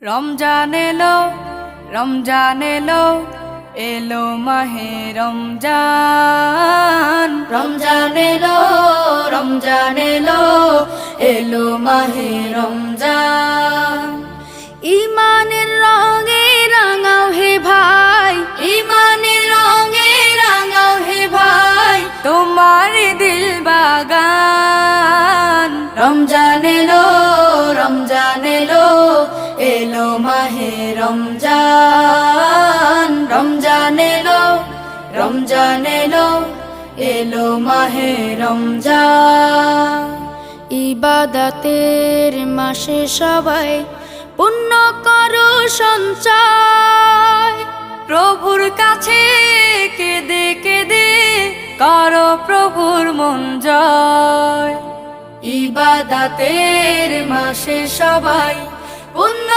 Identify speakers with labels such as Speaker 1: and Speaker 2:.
Speaker 1: রমজান এলো, রমজান এলো, এলো মাহে রমজান। রমজান এলো, রমজান এলো, এলো মাহে রমজান। ইমানের রঙে রাঙাও হে ভাই, ইমানের রঙে রাঙাও হে ভাই, তোমার দিল বাগান। রমজান এলো, রমজান এলো, এলো মাহে রমজান। রমজান এলো, রমজান এলো, এলো মাহে রমজান। ইবাদতের মাসে সবাই পুণ্য করো সঞ্চয়, প্রভুর কাছে কেঁদে কেঁদে করো প্রভুর মন জয়। ইবাদতের মাসে সবাই পুণ্য